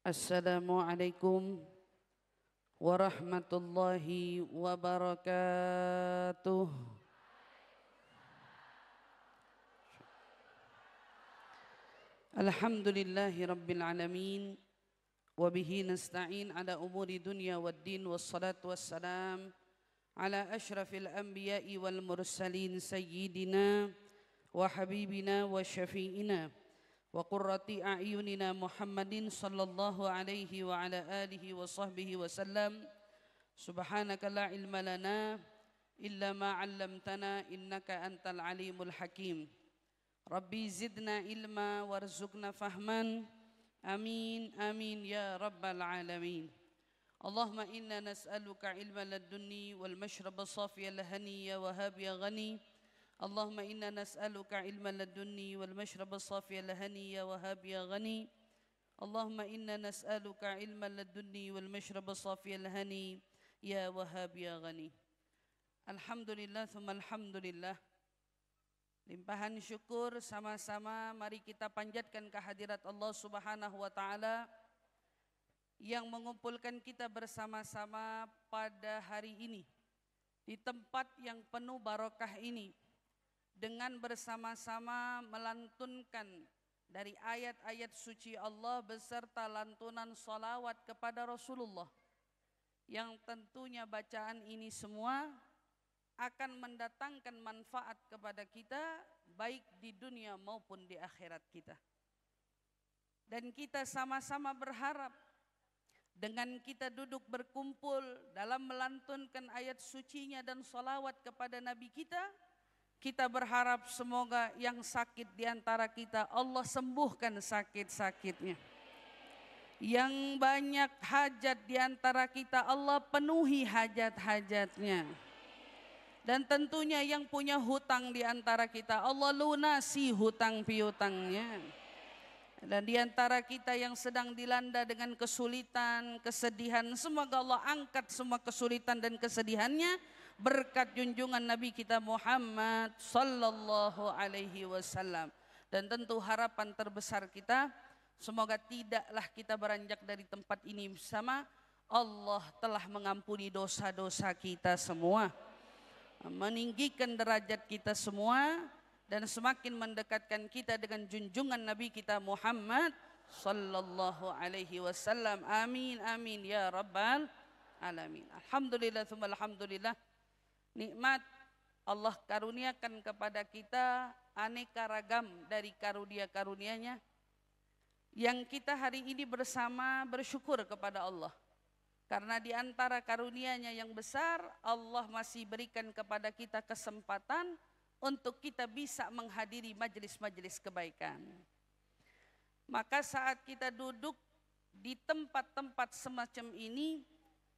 Assalamualaikum warahmatullahi wabarakatuh. Alhamdulillahi rabbil alamin. Wabihi nasta'in ala umuri dunya waddin. Wassalatu wassalam ala ashrafil anbiya'i wal mursalin sayyidina wa habibina wa syafi'ina wa qurrati a'yunina Muhammadin sallallahu alaihi wa ala alihi wa sahbihi wa sallam. Subhanaka la ilma lana illa ma 'allamtana innaka antal alimul hakim. Rabbi zidna ilma warzuqna fahman. Amin amin ya rabbal alamin. Allahumma inna nas'aluka ilma ladunni wal mashraba safiya lahani ya wahhab ya ghani. Allahumma inna nas'aluka ilman ladunni wal mashraba safiya lahani ya wahhab ya ghani. Allahumma inna nas'aluka ilman ladunni wal mashraba safiya lahani ya wahhab ya ghani. Alhamdulillah thumma alhamdulillah. Limpahan syukur sama-sama mari kita panjatkan kehadirat Allah Subhanahu wa taala yang mengumpulkan kita bersama-sama pada hari ini di tempat yang penuh barokah ini, dengan bersama-sama melantunkan dari ayat-ayat suci Allah beserta lantunan salawat kepada Rasulullah, yang tentunya bacaan ini semua akan mendatangkan manfaat kepada kita baik di dunia maupun di akhirat kita. Dan kita sama-sama berharap dengan kita duduk berkumpul dalam melantunkan ayat sucinya dan salawat kepada Nabi kita berharap semoga yang sakit di antara kita Allah sembuhkan sakit-sakitnya. Yang banyak hajat di antara kita Allah penuhi hajat-hajatnya. Dan tentunya yang punya hutang di antara kita Allah lunasi hutang piutangnya. Dan di antara kita yang sedang dilanda dengan kesulitan, kesedihan, semoga Allah angkat semua kesulitan dan kesedihannya berkat junjungan Nabi kita Muhammad sallallahu alaihi wasallam. Dan tentu harapan terbesar kita semoga tidaklah kita beranjak dari tempat ini bersama Allah telah mengampuni dosa-dosa kita semua, meninggikan derajat kita semua, dan semakin mendekatkan kita dengan junjungan Nabi kita Muhammad sallallahu alaihi wasallam. Amin amin ya rabbal alamin. Alhamdulillah tsumma alhamdulillah. Nikmat Allah karuniakan kepada kita aneka ragam dari karunia-karunia-Nya, yang kita hari ini bersama bersyukur kepada Allah. Karena di antara karunia-Nya yang besar, Allah masih berikan kepada kita kesempatan untuk kita bisa menghadiri majelis-majelis kebaikan. Maka saat kita duduk di tempat-tempat semacam ini,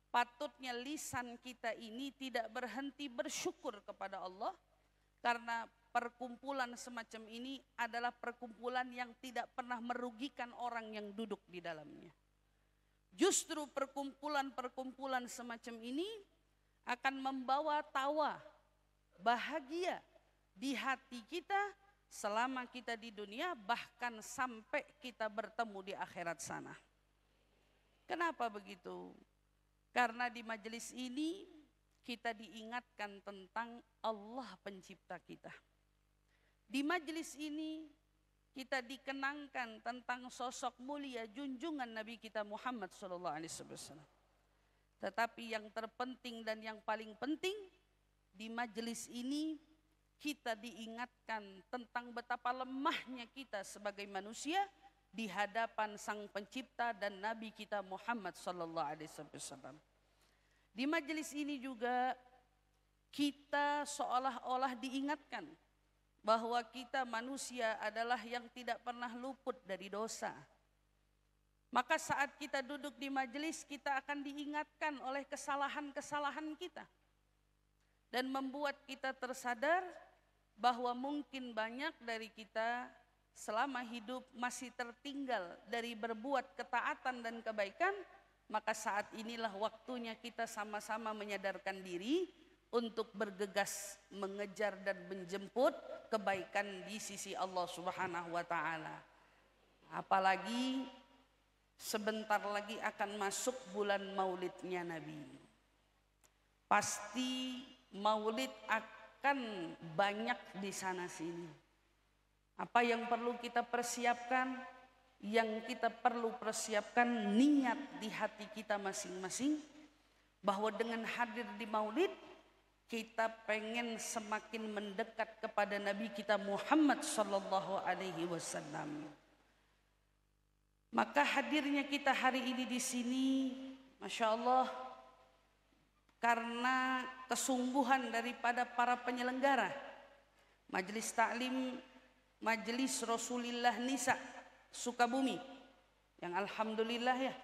patutnya lisan kita ini tidak berhenti bersyukur kepada Allah, karena perkumpulan semacam ini adalah perkumpulan yang tidak pernah merugikan orang yang duduk di dalamnya. Justru perkumpulan-perkumpulan semacam ini akan membawa tawa, bahagia di hati kita selama kita di dunia, bahkan sampai kita bertemu di akhirat sana. Kenapa begitu? Karena di majelis ini kita diingatkan tentang Allah pencipta kita. Di majelis ini kita dikenangkan tentang sosok mulia junjungan Nabi kita Muhammad SAW. Tetapi yang terpenting dan yang paling penting, di majelis ini kita diingatkan tentang betapa lemahnya kita sebagai manusia di hadapan Sang Pencipta dan Nabi kita Muhammad SAW. Di majelis ini juga kita seolah-olah diingatkan bahwa kita manusia adalah yang tidak pernah luput dari dosa. Maka saat kita duduk di majelis, kita akan diingatkan oleh kesalahan-kesalahan kita, dan membuat kita tersadar bahwa mungkin banyak dari kita selama hidup masih tertinggal dari berbuat ketaatan dan kebaikan. Maka saat inilah waktunya kita sama-sama menyadarkan diri untuk bergegas mengejar dan menjemput kebaikan di sisi Allah Subhanahu wa taala. Apalagi sebentar lagi akan masuk bulan maulidnya Nabi. Pasti maulid akan banyak di sana sini. Apa yang perlu kita persiapkan? Yang kita perlu persiapkan niat di hati kita masing-masing, bahwa dengan hadir di maulid kita pengen semakin mendekat kepada Nabi kita Muhammad sallallahu alaihi wasallam. Maka hadirnya kita hari ini di sini, Masya Allah, karena kesungguhan daripada para penyelenggara Majelis Taklim Majelis Rasulillah Nisa Sukabumi, yang alhamdulillah ya,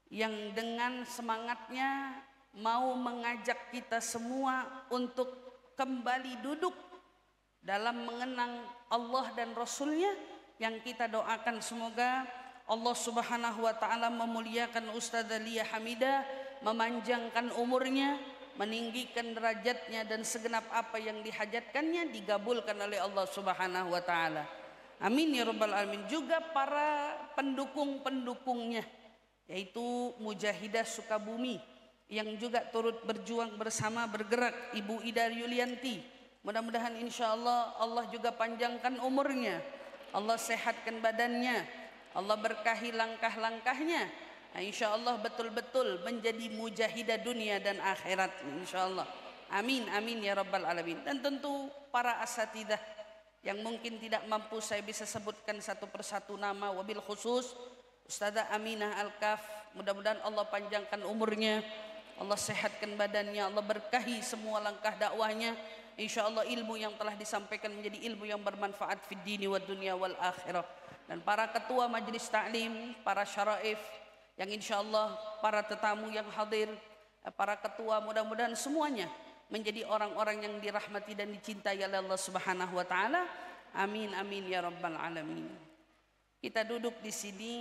yang dengan semangatnya mau mengajak kita semua untuk kembali duduk dalam mengenang Allah dan Rasulnya, yang kita doakan semoga Allah subhanahu wa ta'ala memuliakan Ustazah Lia Hamidah, memanjangkan umurnya, meninggikan derajatnya, dan segenap apa yang dihajatkannya digabulkan oleh Allah subhanahu wa ta'ala. Amin ya rabbal alamin. Juga para pendukung-pendukungnya, yaitu Mujahidah Sukabumi, yang juga turut berjuang bersama bergerak, Ibu Ida Yulianti. Mudah-mudahan insya Allah Allah juga panjangkan umurnya, Allah sehatkan badannya, Allah berkahi langkah-langkahnya. Nah, insya Allah betul-betul menjadi mujahidah dunia dan akhirat, insya Allah. Amin, amin ya rabbal alamin. Dan tentu para asatidah yang mungkin tidak mampu saya bisa sebutkan satu persatu nama, wabil khusus Ustazah Aminah Al-Kaf. Mudah-mudahan Allah panjangkan umurnya, Allah sehatkan badannya, Allah berkahi semua langkah dakwahnya. Insya Allah ilmu yang telah disampaikan menjadi ilmu yang bermanfaat fid dini wad dunya wal akhirah. Dan para ketua majelis taklim, para syaraif, yang insya Allah para tetamu yang hadir, para ketua, mudah-mudahan semuanya menjadi orang-orang yang dirahmati dan dicintai oleh Allah subhanahu wa ta'ala. Amin, amin ya rabbal alamin. Kita duduk di sini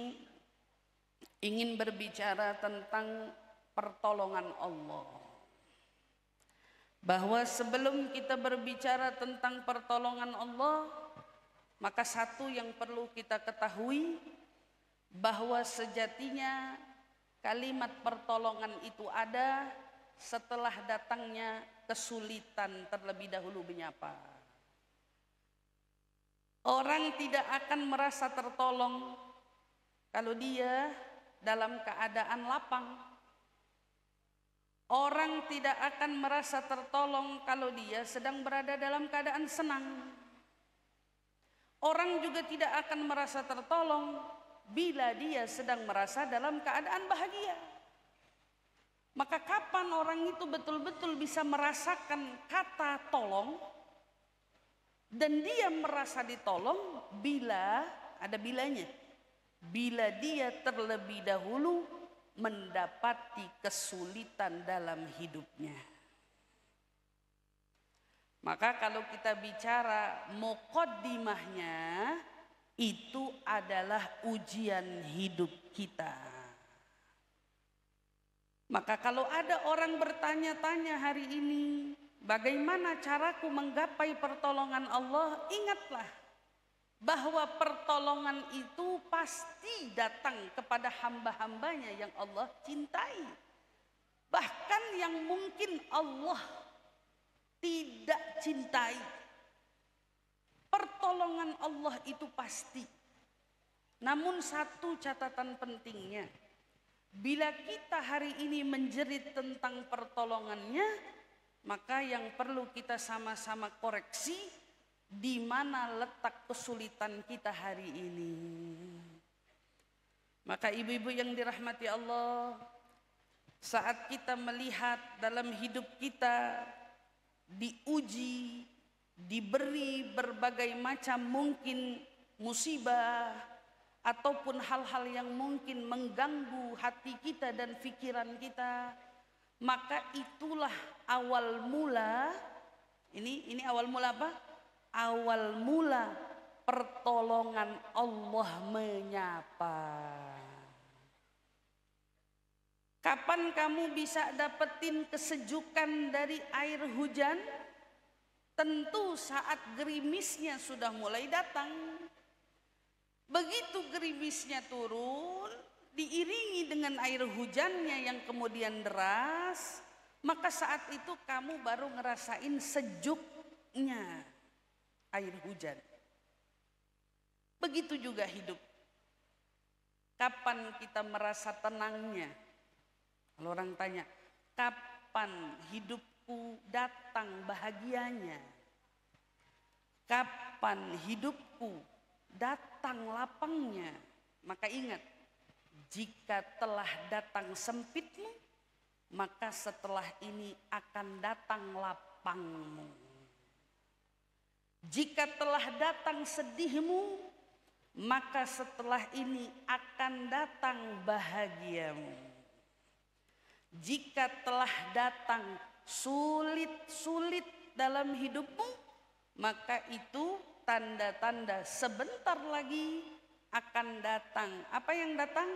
ingin berbicara tentang pertolongan Allah. Bahwa sebelum kita berbicara tentang pertolongan Allah, maka satu yang perlu kita ketahui, bahwa sejatinya kalimat pertolongan itu ada setelah datangnya kesulitan terlebih dahulu menyapa. Orang tidak akan merasa tertolong kalau dia dalam keadaan lapang. Orang tidak akan merasa tertolong kalau dia sedang berada dalam keadaan senang. Orang juga tidak akan merasa tertolong bila dia sedang merasa dalam keadaan bahagia. Maka kapan orang itu betul-betul bisa merasakan kata tolong, dan dia merasa ditolong bila ada bilanya, bila dia terlebih dahulu mendapati kesulitan dalam hidupnya. Maka kalau kita bicara muqaddimahnya, itu adalah ujian hidup kita. Maka kalau ada orang bertanya-tanya hari ini, bagaimana caraku menggapai pertolongan Allah? Ingatlah bahwa pertolongan itu pasti datang kepada hamba-hambanya yang Allah cintai. Bahkan yang mungkin Allah tidak cintai, pertolongan Allah itu pasti. Namun satu catatan pentingnya, bila kita hari ini menjerit tentang pertolongannya, maka yang perlu kita sama-sama koreksi, di mana letak kesulitan kita hari ini. Maka ibu-ibu yang dirahmati Allah, saat kita melihat dalam hidup kita diuji, diberi berbagai macam mungkin musibah ataupun hal-hal yang mungkin mengganggu hati kita dan pikiran kita, maka itulah awal mula, ini awal mula apa? Awal mula pertolongan Allah menyapa. Kapan kamu bisa dapetin kesejukan dari air hujan? Tentu saat gerimisnya sudah mulai datang. Begitu gerimisnya turun, diiringi dengan air hujannya yang kemudian deras, maka saat itu kamu baru ngerasain sejuknya air hujan. Begitu juga hidup. Kapan kita merasa tenangnya? Kalau orang tanya, kapan hidupku datang bahagianya? Kapan hidupku datang lapangnya? Maka ingat, jika telah datang sempitmu, maka setelah ini akan datang lapangmu. Jika telah datang sedihmu, maka setelah ini akan datang bahagiamu. Jika telah datang sulit-sulit dalam hidupmu, maka itu tanda-tanda sebentar lagi akan datang. Apa yang datang?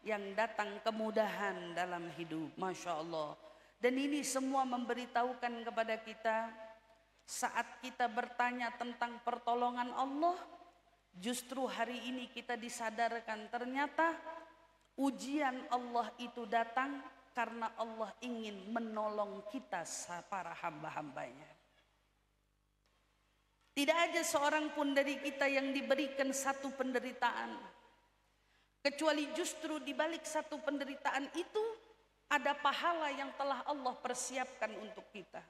Yang datang kemudahan dalam hidup. Masya Allah. Dan ini semua memberitahukan kepada kita, saat kita bertanya tentang pertolongan Allah, justru hari ini kita disadarkan ternyata ujian Allah itu datang karena Allah ingin menolong kita para hamba-hambanya. Tidak ada seorang pun dari kita yang diberikan satu penderitaan, kecuali justru di balik satu penderitaan itu ada pahala yang telah Allah persiapkan untuk kita.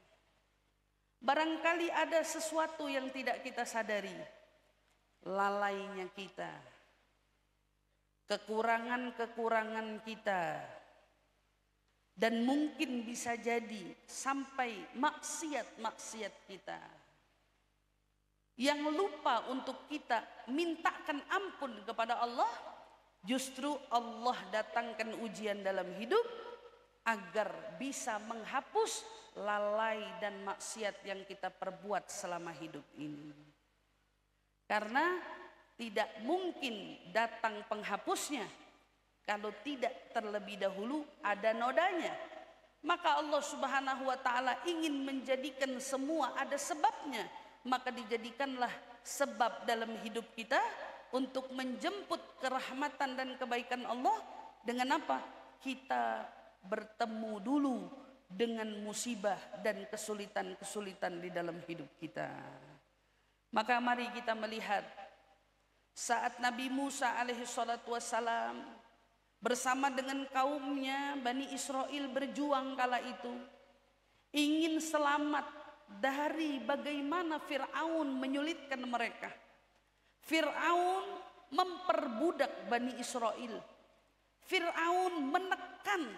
Barangkali ada sesuatu yang tidak kita sadari, lalainya kita, kekurangan-kekurangan kita, dan mungkin bisa jadi sampai maksiat-maksiat kita, yang lupa untuk kita mintakan ampun kepada Allah. Justru Allah datangkan ujian dalam hidup agar bisa menghapus lalai dan maksiat yang kita perbuat selama hidup ini. Karena tidak mungkin datang penghapusnya kalau tidak terlebih dahulu ada nodanya. Maka Allah Subhanahu wa taala ingin menjadikan semua ada sebabnya. Maka dijadikanlah sebab dalam hidup kita untuk menjemput kerahmatan dan kebaikan Allah. Dengan apa? Kita bertemu dulu dengan musibah dan kesulitan-kesulitan di dalam hidup kita. Maka mari kita melihat saat Nabi Musa alaihi salatu wassalam bersama dengan kaumnya Bani Israel berjuang kala itu, ingin selamat dari bagaimana Fir'aun menyulitkan mereka. Fir'aun memperbudak Bani Israel. Fir'aun menekan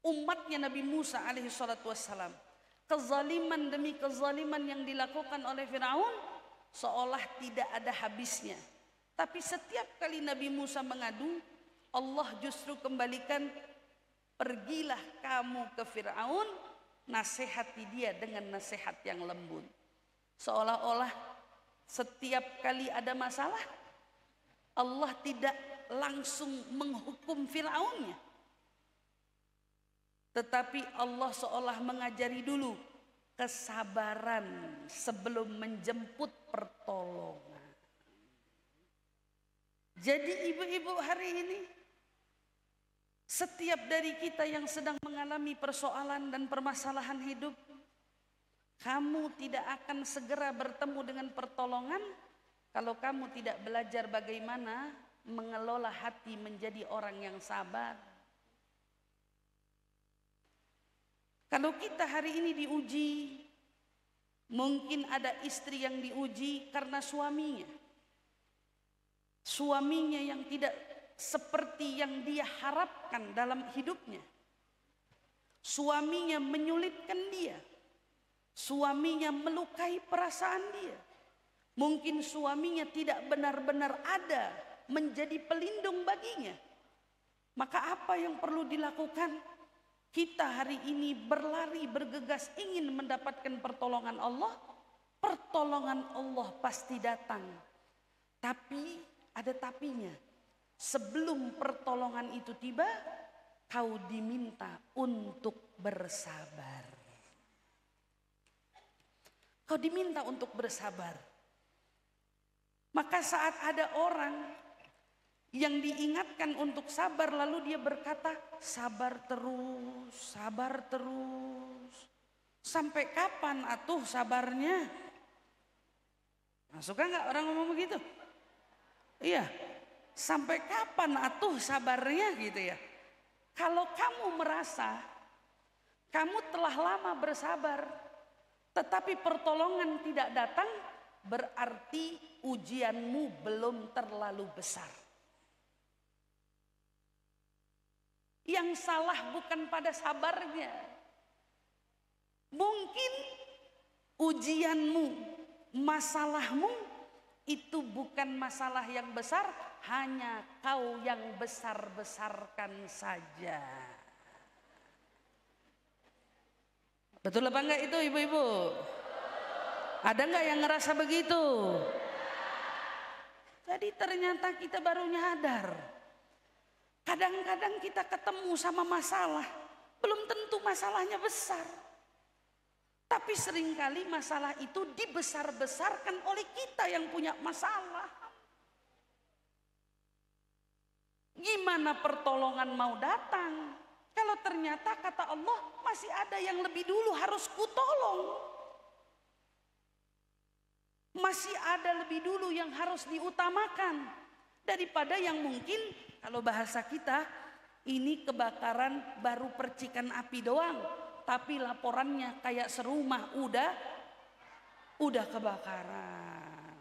umatnya Nabi Musa alaihi salatu wassalam. Kezaliman demi kezaliman yang dilakukan oleh Fir'aun seolah tidak ada habisnya. Tapi setiap kali Nabi Musa mengadu, Allah justru kembalikan, pergilah kamu ke Fir'aun, nasihati dia dengan nasihat yang lembut. Seolah-olah setiap kali ada masalah, Allah tidak langsung menghukum Fir'aunnya, tetapi Allah seolah mengajari dulu kesabaran sebelum menjemput pertolongan. Jadi ibu-ibu hari ini, setiap dari kita yang sedang mengalami persoalan dan permasalahan hidup, kamu tidak akan segera bertemu dengan pertolongan kalau kamu tidak belajar bagaimana mengelola hati menjadi orang yang sabar. Kalau kita hari ini diuji, mungkin ada istri yang diuji karena suaminya. Suaminya yang tidak seperti yang dia harapkan dalam hidupnya. Suaminya menyulitkan dia. Suaminya melukai perasaan dia. Mungkin suaminya tidak benar-benar ada menjadi pelindung baginya. Maka apa yang perlu dilakukan? Kita hari ini berlari bergegas ingin mendapatkan pertolongan Allah. Pertolongan Allah pasti datang. Tapi ada tapinya. Sebelum pertolongan itu tiba, kau diminta untuk bersabar. Kau diminta untuk bersabar. Maka saat ada orang yang diingatkan untuk sabar, lalu dia berkata, sabar terus, sabar terus. Sampai kapan atuh sabarnya? Nah, suka nggak orang ngomong begitu? Iya, sampai kapan atuh sabarnya gitu ya. Kalau kamu merasa kamu telah lama bersabar, tetapi pertolongan tidak datang, berarti ujianmu belum terlalu besar. Yang salah bukan pada sabarnya. Mungkin ujianmu, masalahmu itu bukan masalah yang besar, hanya kau yang besar-besarkan saja. Betul apa enggak itu ibu-ibu? Ada enggak yang ngerasa begitu? Jadi ternyata kita baru nyadar. Kadang-kadang kita ketemu sama masalah, belum tentu masalahnya besar. Tapi seringkali masalah itu dibesar-besarkan oleh kita yang punya masalah. Gimana pertolongan mau datang? Kalau ternyata kata Allah masih ada yang lebih dulu harus kutolong. Masih ada lebih dulu yang harus diutamakan. Daripada yang mungkin kalau bahasa kita ini kebakaran baru percikan api doang. Tapi laporannya kayak serumah udah kebakaran.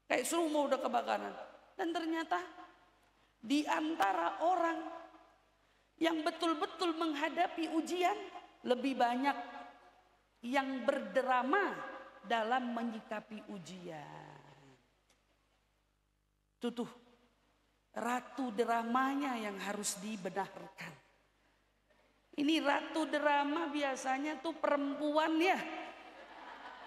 Kayak serumah udah kebakaran. Dan ternyata di antara orang yang betul-betul menghadapi ujian, lebih banyak yang berdrama dalam menyikapi ujian. Tuh, ratu dramanya yang harus dibenarkan. Ini ratu drama biasanya tuh perempuan ya.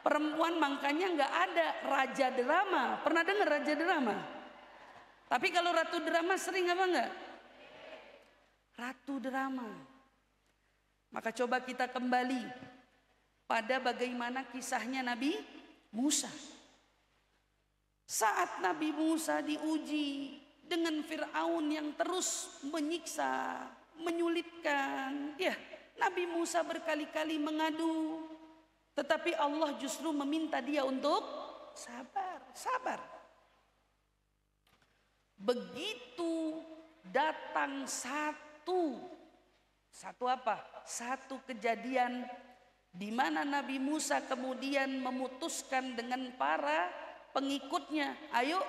Perempuan makanya nggak ada raja drama. Pernah dengar raja drama? Tapi kalau ratu drama sering apa enggak? Ratu drama. Maka coba kita kembali pada bagaimana kisahnya Nabi Musa. Saat Nabi Musa diuji dengan Fir'aun yang terus menyiksa, menyulitkan, ya, Nabi Musa berkali-kali mengadu, tetapi Allah justru meminta dia untuk sabar. Begitu datang satu apa? Satu kejadian di mana Nabi Musa kemudian memutuskan dengan para pengikutnya, ayo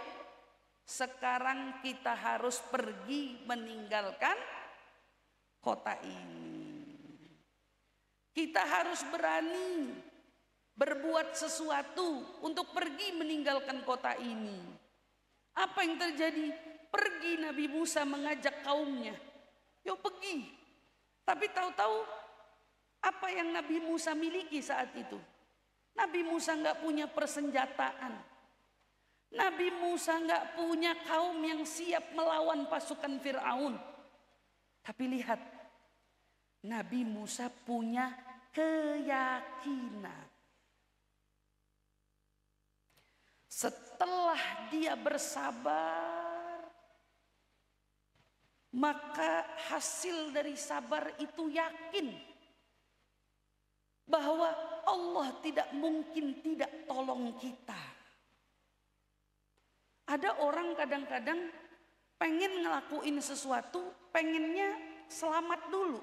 sekarang kita harus pergi meninggalkan kota ini. Kita harus berani berbuat sesuatu untuk pergi meninggalkan kota ini. Apa yang terjadi? Pergi Nabi Musa mengajak kaumnya, yuk pergi. Tapi tahu-tahu apa yang Nabi Musa miliki saat itu? Nabi Musa nggak punya persenjataan. Nabi Musa nggak punya kaum yang siap melawan pasukan Fir'aun. Tapi lihat, Nabi Musa punya keyakinan. Setelah dia bersabar, maka hasil dari sabar itu yakin bahwa Allah tidak mungkin tidak tolong kita. Ada orang kadang-kadang pengen ngelakuin sesuatu, pengennya selamat dulu.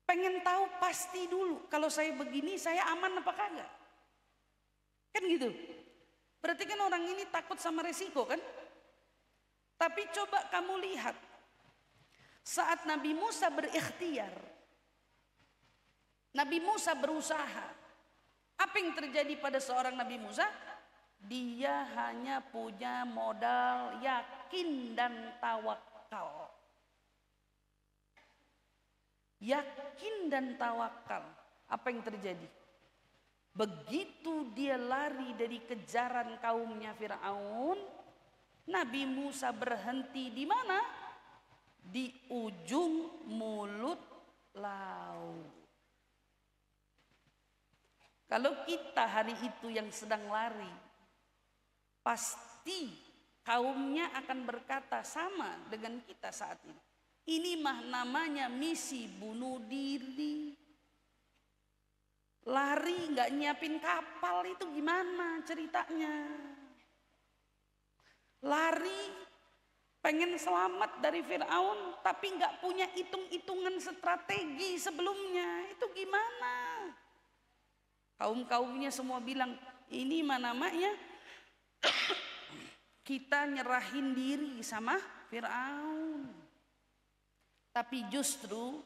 Pengen tahu pasti dulu, kalau saya begini saya aman apa kagak. Kan gitu. Berarti kan orang ini takut sama resiko kan. Tapi coba kamu lihat, saat Nabi Musa berikhtiar, Nabi Musa berusaha, apa yang terjadi pada seorang Nabi Musa? Dia hanya punya modal yakin dan tawakal. Yakin dan tawakal. Apa yang terjadi? Begitu dia lari dari kejaran kaumnya Fir'aun, Nabi Musa berhenti di mana? Di ujung mulut laut. Kalau kita hari itu yang sedang lari, pasti kaumnya akan berkata sama dengan kita saat ini. Ini mah namanya misi bunuh diri. Lari nggak nyiapin kapal itu gimana ceritanya? Lari pengen selamat dari Fir'aun tapi nggak punya hitung-hitungan strategi sebelumnya, itu gimana? Kaum-kaumnya semua bilang ini mah namanya kita nyerahin diri sama Fir'aun. Tapi justru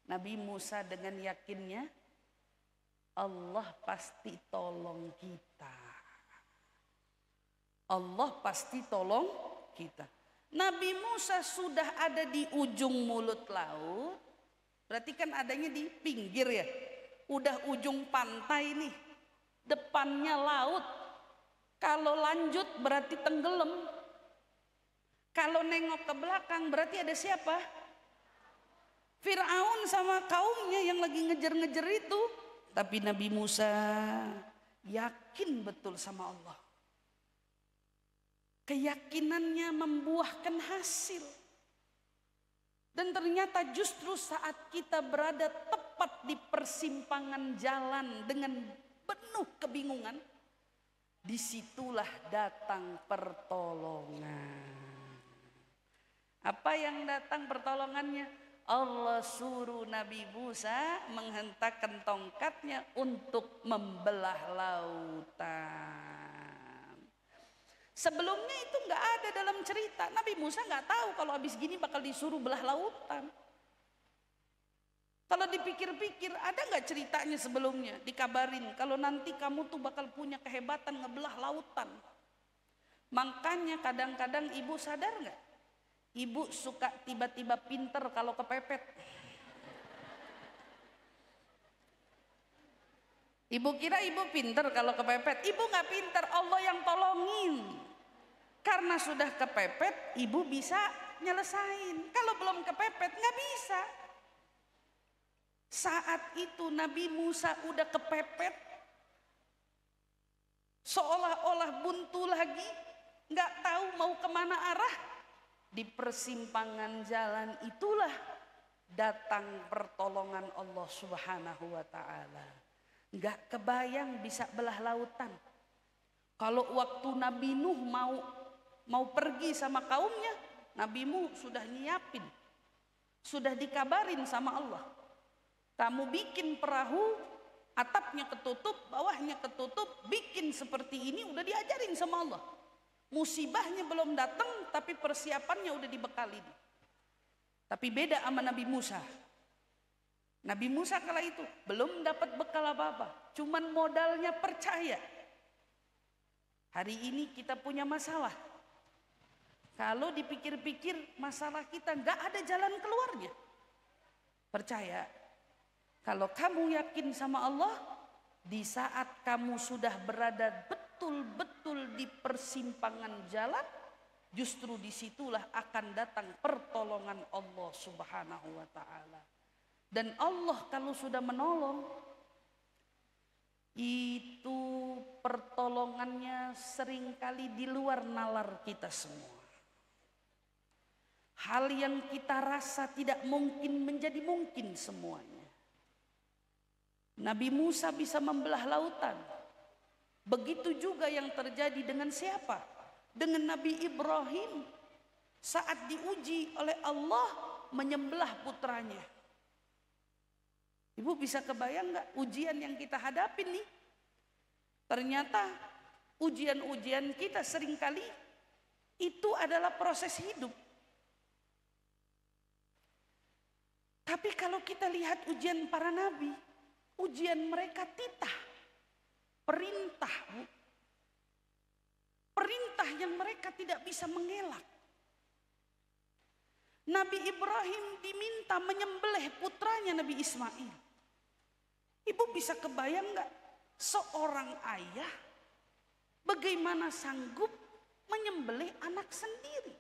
Nabi Musa dengan yakinnya Allah pasti tolong kita. Allah pasti tolong kita. Nabi Musa sudah ada di ujung mulut laut. Berarti kan adanya di pinggir ya. Udah ujung pantai nih. Depannya laut. Kalau lanjut berarti tenggelam. Kalau nengok ke belakang berarti ada siapa? Fir'aun sama kaumnya yang lagi ngejar-ngejar itu. Tapi Nabi Musa yakin betul sama Allah. Keyakinannya membuahkan hasil. Dan ternyata justru saat kita berada tepat di persimpangan jalan dengan penuh kebingungan, disitulah datang pertolongan. Apa yang datang pertolongannya? Allah suruh Nabi Musa menghentakkan tongkatnya untuk membelah lautan. Sebelumnya itu nggak ada dalam cerita. Nabi Musa nggak tahu kalau habis gini bakal disuruh belah lautan. Kalau dipikir-pikir ada nggak ceritanya sebelumnya dikabarin kalau nanti kamu tuh bakal punya kehebatan ngebelah lautan. Makanya kadang-kadang ibu sadar nggak? Ibu suka tiba-tiba pinter kalau kepepet. Ibu kira ibu pinter kalau kepepet. Ibu nggak pinter, Allah yang tolongin. Karena sudah kepepet, ibu bisa nyelesain. Kalau belum kepepet nggak bisa. Saat itu Nabi Musa udah kepepet, seolah-olah buntu lagi, nggak tahu mau kemana arah. Di persimpangan jalan itulah datang pertolongan Allah Subhanahu wa ta'ala. Nggak kebayang bisa belah lautan. Kalau waktu Nabi Nuh mau pergi sama kaumnya, Nabi Nuh sudah nyiapin, sudah dikabarin sama Allah. Kamu bikin perahu, atapnya ketutup, bawahnya ketutup, bikin seperti ini udah diajarin sama Allah. Musibahnya belum datang tapi persiapannya udah dibekali. Tapi beda sama Nabi Musa. Nabi Musa kala itu belum dapat bekal apa-apa, cuman modalnya percaya. Hari ini kita punya masalah. Kalau dipikir-pikir masalah kita nggak ada jalan keluarnya. Percaya. Kalau kamu yakin sama Allah, di saat kamu sudah berada betul-betul di persimpangan jalan, justru disitulah akan datang pertolongan Allah Subhanahu wa ta'ala. Dan Allah kalau sudah menolong, itu pertolongannya seringkali di luar nalar kita semua. Hal yang kita rasa tidak mungkin menjadi mungkin semuanya. Nabi Musa bisa membelah lautan. Begitu juga yang terjadi dengan siapa? Dengan Nabi Ibrahim saat diuji oleh Allah menyembelih putranya. Ibu bisa kebayang nggak ujian yang kita hadapin nih? Ternyata ujian-ujian kita seringkali itu adalah proses hidup. Tapi kalau kita lihat ujian para nabi, ujian mereka titah, perintah, perintah yang mereka tidak bisa mengelak. Nabi Ibrahim diminta menyembelih putranya Nabi Ismail. Ibu bisa kebayang nggak seorang ayah bagaimana sanggup menyembelih anak sendiri?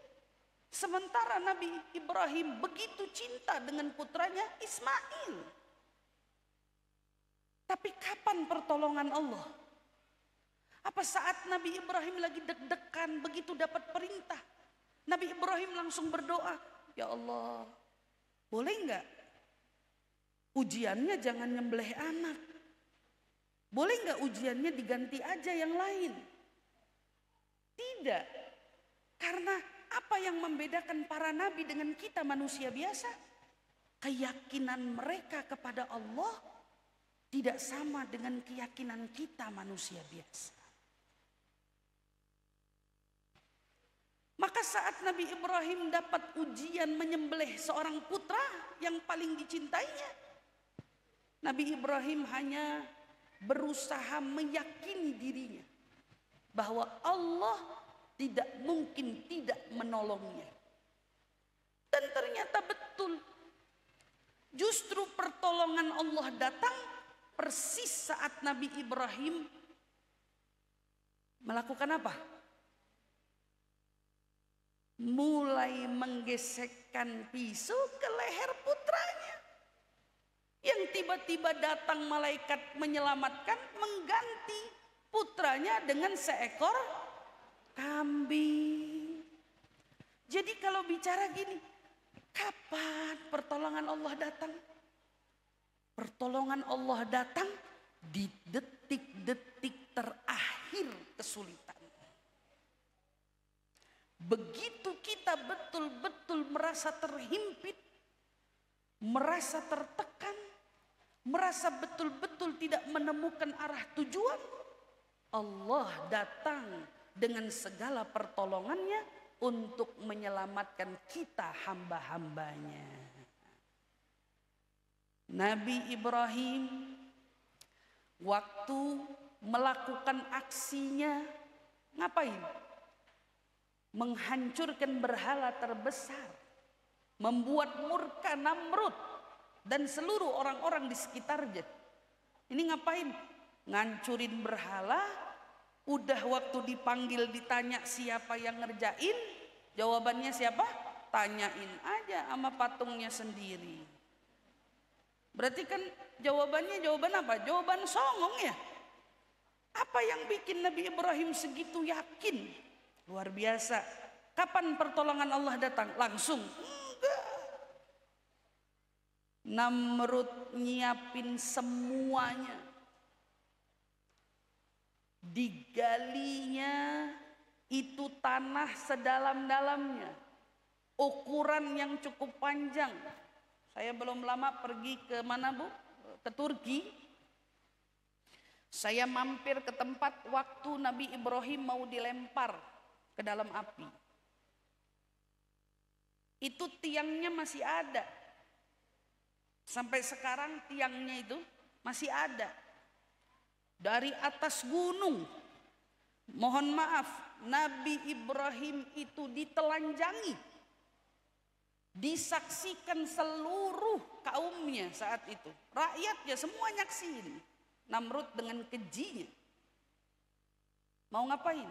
Sementara Nabi Ibrahim begitu cinta dengan putranya Ismail. Tapi kapan pertolongan Allah? Apa saat Nabi Ibrahim lagi deg-degan begitu dapat perintah, Nabi Ibrahim langsung berdoa, ya Allah, boleh enggak ujiannya jangan nyembelih anak? Boleh enggak ujiannya diganti aja yang lain? Tidak. Karena apa yang membedakan para nabi dengan kita manusia biasa? Keyakinan mereka kepada Allah tidak sama dengan keyakinan kita manusia biasa. Maka saat Nabi Ibrahim dapat ujian menyembelih seorang putra yang paling dicintainya, Nabi Ibrahim hanya berusaha meyakini dirinya bahwa Allah tidak mungkin tidak menolongnya. Dan ternyata betul. Justru pertolongan Allah datang persis saat Nabi Ibrahim melakukan apa? Mulai menggesekkan pisau ke leher putranya. Yang tiba-tiba datang malaikat menyelamatkan, mengganti putranya dengan seekor kambing. Jadi kalau bicara gini, kapan pertolongan Allah datang? Pertolongan Allah datang di detik-detik terakhir kesulitan. Begitu kita betul-betul merasa terhimpit, merasa tertekan, merasa betul-betul tidak menemukan arah tujuan, Allah datang dengan segala pertolongannya untuk menyelamatkan kita hamba-hambanya. Nabi Ibrahim waktu melakukan aksinya ngapain? Menghancurkan berhala terbesar, membuat murka Namrud dan seluruh orang-orang di sekitarnya. Ini ngapain? Ngancurin berhala. Udah waktu dipanggil ditanya siapa yang ngerjain, jawabannya siapa? Tanyain aja sama patungnya sendiri. Berarti kan jawabannya jawaban apa? Jawaban songong ya. Apa yang bikin Nabi Ibrahim segitu yakin? Luar biasa. Kapan pertolongan Allah datang? Langsung? Enggak. Namrud nyiapin semuanya. Digalinya itu tanah sedalam-dalamnya. Ukuran yang cukup panjang. Saya belum lama pergi ke mana Bu? Ke Turki. Saya mampir ke tempat waktu Nabi Ibrahim mau dilempar ke dalam api. Itu tiangnya masih ada. Sampai sekarang tiangnya itu masih ada. Dari atas gunung. Mohon maaf, Nabi Ibrahim itu ditelanjangi. Disaksikan seluruh kaumnya saat itu. Rakyatnya semua nyaksin. Namrud dengan kejinya. Mau ngapain?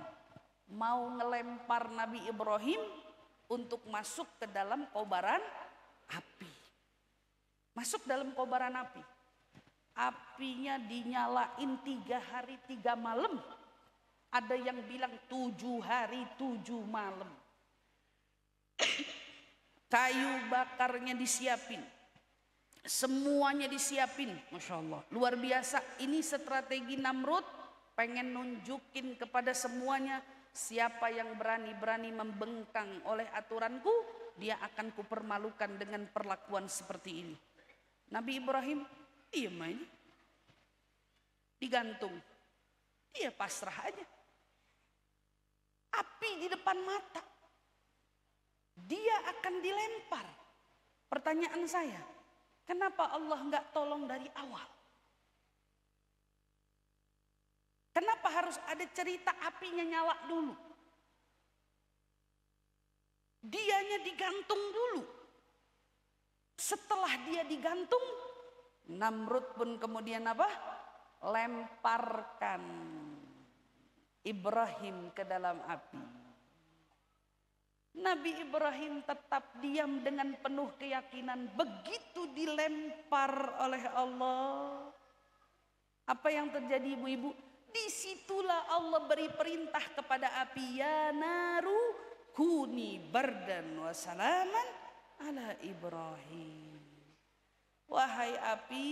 Mau ngelempar Nabi Ibrahim untuk masuk ke dalam kobaran api. Masuk dalam kobaran api. Apinya dinyalain 3 hari 3 malam. Ada yang bilang 7 hari 7 malam. Kayu bakarnya disiapin. Semuanya disiapin. Masya Allah. Luar biasa. Ini strategi Namrud. Pengen nunjukin kepada semuanya. Siapa yang berani-berani membengkang oleh aturanku, dia akan kupermalukan dengan perlakuan seperti ini. Nabi Ibrahim, iya main. Digantung. Dia pasrah aja. Api di depan mata. Dia akan dilempar. Pertanyaan saya, kenapa Allah nggak tolong dari awal? Kenapa harus ada cerita apinya nyala dulu? Dianya digantung dulu. Setelah dia digantung, Namrud pun kemudian apa? Lemparkan Ibrahim ke dalam api. Nabi Ibrahim tetap diam dengan penuh keyakinan. Begitu dilempar oleh Allah, apa yang terjadi ibu-ibu? Disitulah Allah beri perintah kepada api, ya naru kuni bardan wa salaman ala Ibrahim. Wahai api,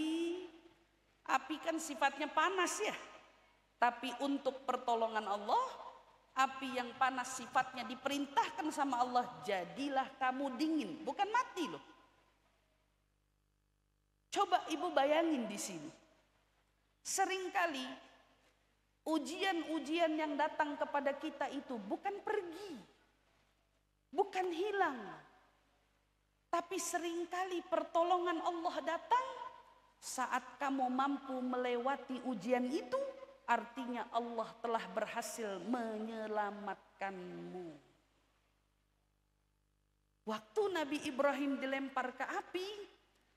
api kan sifatnya panas ya. Tapi untuk pertolongan Allah, api yang panas sifatnya diperintahkan sama Allah, jadilah kamu dingin, bukan mati loh. Coba ibu bayangin di sini. Seringkali ujian-ujian yang datang kepada kita itu bukan pergi, bukan hilang. Tapi seringkali pertolongan Allah datang saat kamu mampu melewati ujian itu. Artinya Allah telah berhasil menyelamatkanmu. Waktu Nabi Ibrahim dilempar ke api,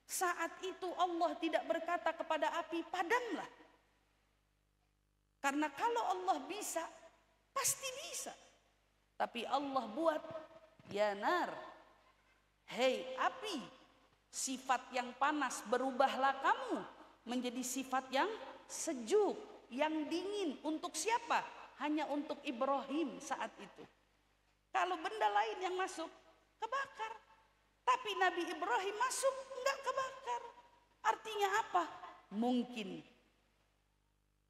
saat itu Allah tidak berkata kepada api, padamlah. Karena kalau Allah bisa, pasti bisa. Tapi Allah buat, ya nar, hei api, sifat yang panas berubahlah kamu menjadi sifat yang sejuk, yang dingin. Untuk siapa? Hanya untuk Ibrahim saat itu. Kalau benda lain yang masuk, kebakar. Tapi Nabi Ibrahim masuk, enggak kebakar. Artinya apa?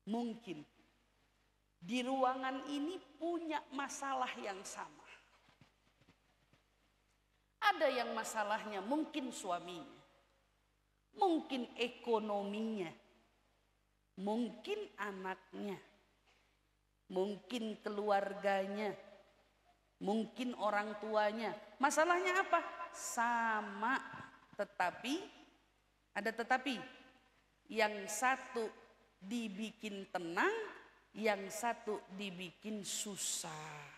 Mungkin di ruangan ini punya masalah yang sama. Ada yang masalahnya mungkin suaminya, mungkin ekonominya, mungkin anaknya, mungkin keluarganya, mungkin orang tuanya. Masalahnya apa? Sama, tetapi ada tetapi. Yang satu dibikin tenang, yang satu dibikin susah.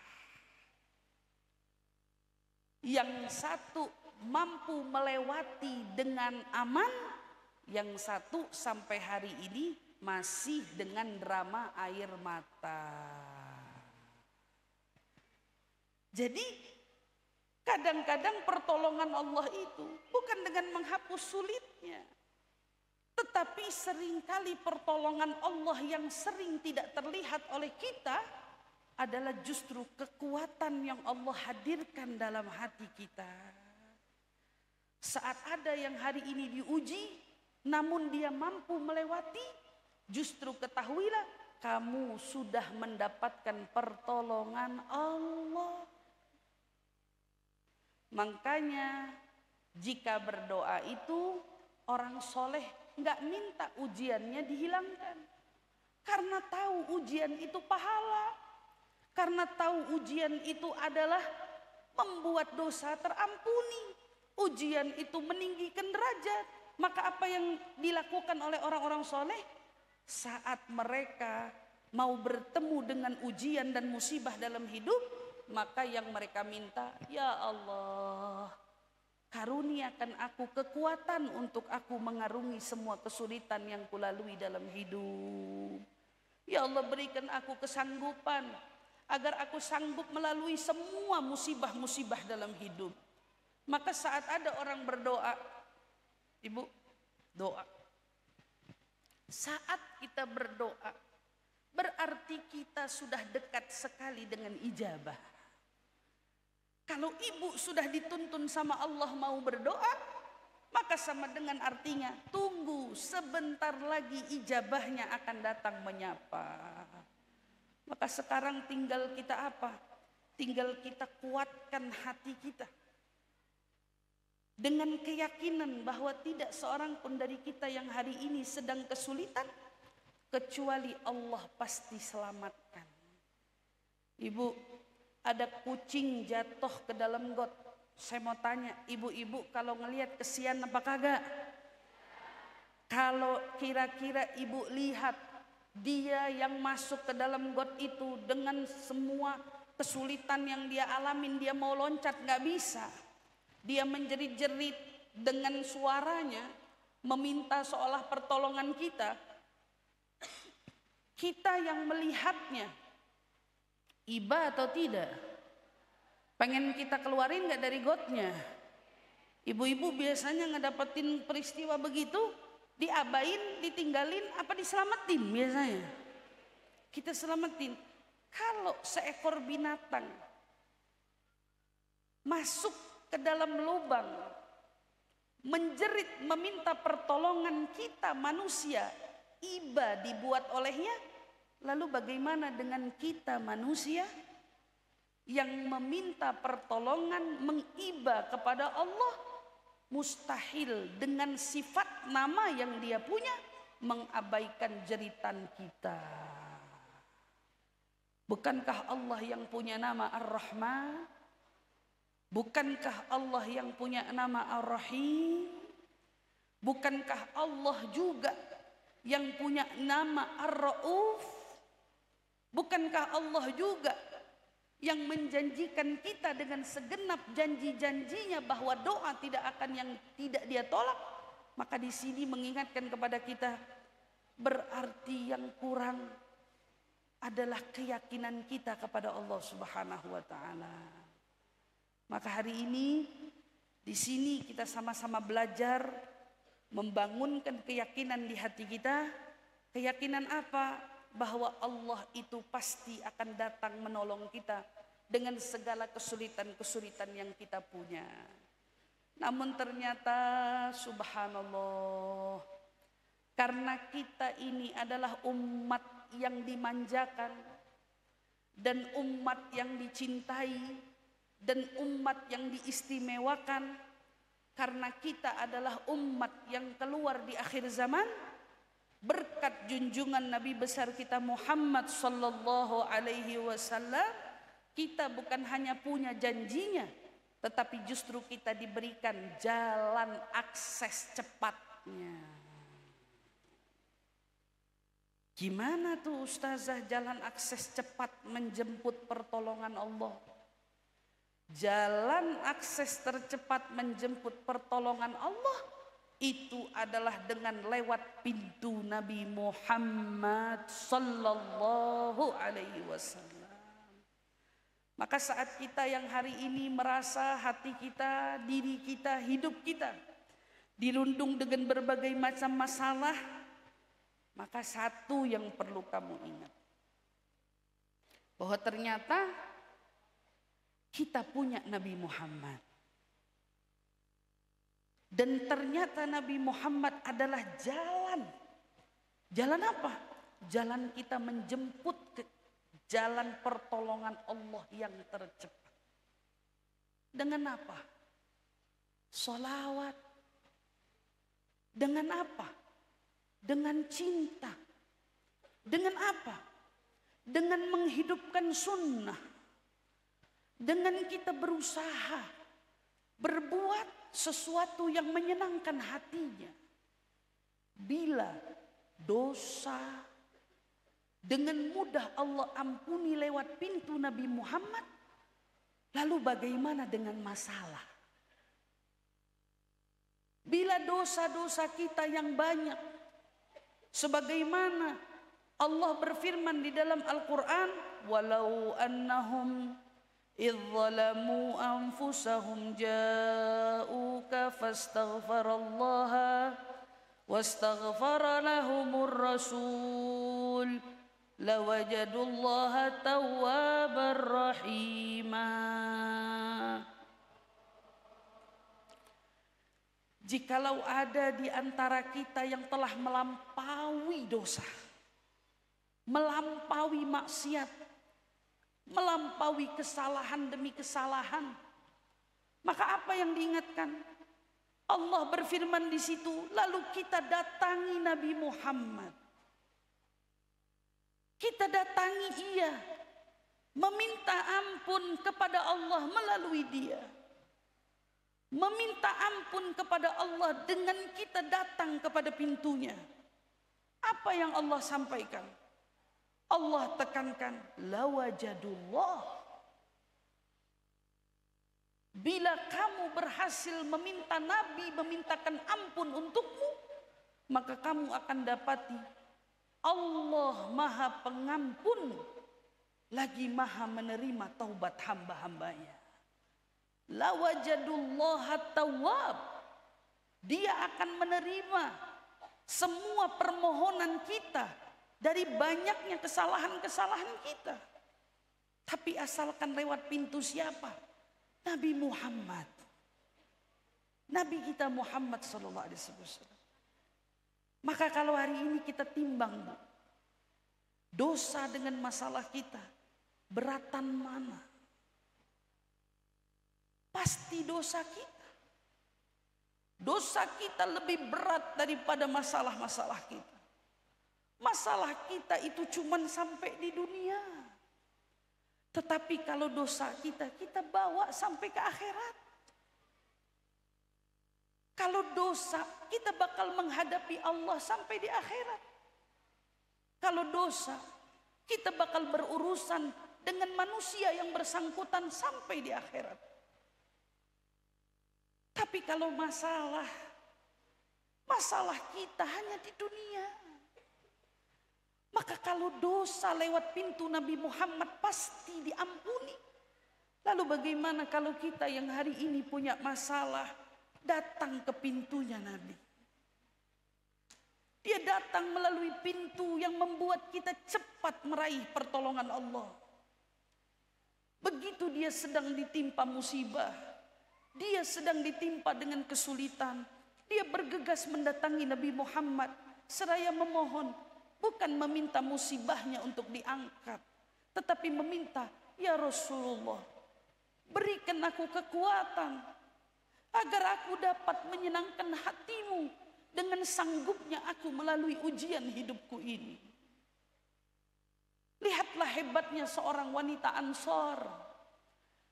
Yang satu mampu melewati dengan aman, yang satu sampai hari ini masih dengan drama air mata. Jadi kadang-kadang pertolongan Allah itu bukan dengan menghapus sulitnya, tetapi seringkali pertolongan Allah yang sering tidak terlihat oleh kita adalah justru kekuatan yang Allah hadirkan dalam hati kita. Saat ada yang hari ini diuji, namun dia mampu melewati, justru ketahuilah kamu sudah mendapatkan pertolongan Allah. Makanya jika berdoa itu orang soleh nggak minta ujiannya dihilangkan. Karena tahu ujian itu pahala. Karena tahu ujian itu adalah membuat dosa terampuni. Ujian itu meninggikan derajat. Maka apa yang dilakukan oleh orang-orang soleh? Saat mereka mau bertemu dengan ujian dan musibah dalam hidup, maka yang mereka minta, ya Allah, karuniakan aku kekuatan untuk aku mengarungi semua kesulitan yang kulalui dalam hidup. Ya Allah, berikan aku kesanggupan agar aku sanggup melalui semua musibah-musibah dalam hidup. Maka saat ada orang berdoa, ibu, doa. Saat kita berdoa, berarti kita sudah dekat sekali dengan ijabah. Kalau ibu sudah dituntun sama Allah mau berdoa, maka sama dengan artinya tunggu sebentar lagi ijabahnya akan datang menyapa. Maka sekarang tinggal kita apa? Tinggal kita kuatkan hati kita dengan keyakinan bahwa tidak seorang pun dari kita yang hari ini sedang kesulitan kecuali Allah pasti selamatkan. Ibu, ada kucing jatuh ke dalam got. Saya mau tanya, ibu-ibu kalau ngelihat kesian apa kagak? Kalau kira-kira ibu lihat dia yang masuk ke dalam got itu dengan semua kesulitan yang dia alamin, dia mau loncat nggak bisa. Dia menjerit-jerit dengan suaranya, meminta seolah pertolongan kita. Kita yang melihatnya, iba atau tidak? Pengen kita keluarin gak dari gotnya? Ibu-ibu biasanya ngedapetin peristiwa begitu, diabain, ditinggalin, apa diselamatin biasanya? kita selamatin. Kalau seekor binatang masuk ke dalam lubang, menjerit meminta pertolongan kita manusia, iba dibuat olehnya, lalu bagaimana dengan kita manusia yang meminta pertolongan, mengiba kepada Allah? Mustahil dengan sifat nama yang dia punya mengabaikan jeritan kita. Bukankah Allah yang punya nama Ar-Rahman? Bukankah Allah yang punya nama Ar-Rahim? Bukankah Allah juga yang punya nama Ar-Rauf? Bukankah Allah juga yang menjanjikan kita dengan segenap janji-janjinya bahwa doa tidak akan yang tidak dia tolak? Maka di sini mengingatkan kepada kita, berarti yang kurang adalah keyakinan kita kepada Allah Subhanahu wa taala. Maka hari ini di sini kita sama-sama belajar membangunkan keyakinan di hati kita. Keyakinan apa? Bahwa Allah itu pasti akan datang menolong kita dengan segala kesulitan-kesulitan yang kita punya. Namun ternyata subhanallah, karena kita ini adalah umat yang dimanjakan dan umat yang dicintai dan umat yang diistimewakan, karena kita adalah umat yang keluar di akhir zaman, berkat junjungan Nabi besar kita Muhammad sallallahu alaihi wasallam, kita bukan hanya punya janjinya, tetapi justru kita diberikan jalan akses cepatnya. Gimana tuh Ustazah jalan akses cepat menjemput pertolongan Allah? Jalan akses tercepat menjemput pertolongan Allah itu adalah dengan lewat pintu Nabi Muhammad sallallahu alaihi wasallam. Maka saat kita yang hari ini merasa hati kita, diri kita, hidup kita dirundung dengan berbagai macam masalah, maka satu yang perlu kamu ingat, bahwa ternyata kita punya Nabi Muhammad. Dan ternyata Nabi Muhammad adalah jalan. Jalan apa? Jalan kita menjemput ke jalan pertolongan Allah yang tercepat. Dengan apa? Sholawat. Dengan apa? Dengan cinta. Dengan apa? Dengan menghidupkan sunnah. Dengan kita berusaha berbuat sesuatu yang menyenangkan hatinya. Bila dosa dengan mudah Allah ampuni lewat pintu Nabi Muhammad, lalu bagaimana dengan masalah? Bila dosa-dosa kita yang banyak, sebagaimana Allah berfirman di dalam Al-Quran, walau annahum إذ ظلموا أنفسهم جاءوك فاستغفر الله واستغفر لهم الرسول لوجدوا الله توابا رحيما. Jikalau ada di antara kita yang telah melampaui dosa, melampaui maksiat, melampaui kesalahan demi kesalahan, maka apa yang diingatkan? Allah berfirman di situ, lalu kita datangi Nabi Muhammad. Kita datangi ia, meminta ampun kepada Allah melalui dia. Meminta ampun kepada Allah dengan kita datang kepada pintunya. Apa yang Allah sampaikan? Allah tekankan, lawajadullah. Bila kamu berhasil meminta Nabi memintakan ampun untukmu, maka kamu akan dapati Allah Maha Pengampun, lagi Maha menerima taubat hamba-hambanya. Lawajadullah tawwab. Dia akan menerima semua permohonan kita dari banyaknya kesalahan-kesalahan kita. Tapi asalkan lewat pintu siapa? Nabi Muhammad. Nabi kita Muhammad SAW. Maka kalau hari ini kita timbang, Bu, dosa dengan masalah kita, beratan mana? Pasti dosa kita. Dosa kita lebih berat daripada masalah-masalah kita. Masalah kita itu cuman sampai di dunia. Tetapi kalau dosa kita, kita bawa sampai ke akhirat. Kalau dosa, kita bakal menghadapi Allah sampai di akhirat. Kalau dosa, kita bakal berurusan dengan manusia yang bersangkutan sampai di akhirat. Tapi kalau masalah kita hanya di dunia. Maka kalau dosa lewat pintu Nabi Muhammad pasti diampuni. Lalu bagaimana kalau kita yang hari ini punya masalah, datang ke pintunya Nabi. Dia datang melalui pintu yang membuat kita cepat meraih pertolongan Allah. Begitu dia sedang ditimpa musibah, dia sedang ditimpa dengan kesulitan, dia bergegas mendatangi Nabi Muhammad seraya memohon, bukan meminta musibahnya untuk diangkat, tetapi meminta, ya Rasulullah, berikan aku kekuatan agar aku dapat menyenangkan hatimu dengan sanggupnya aku melalui ujian hidupku ini. Lihatlah hebatnya seorang wanita Ansor.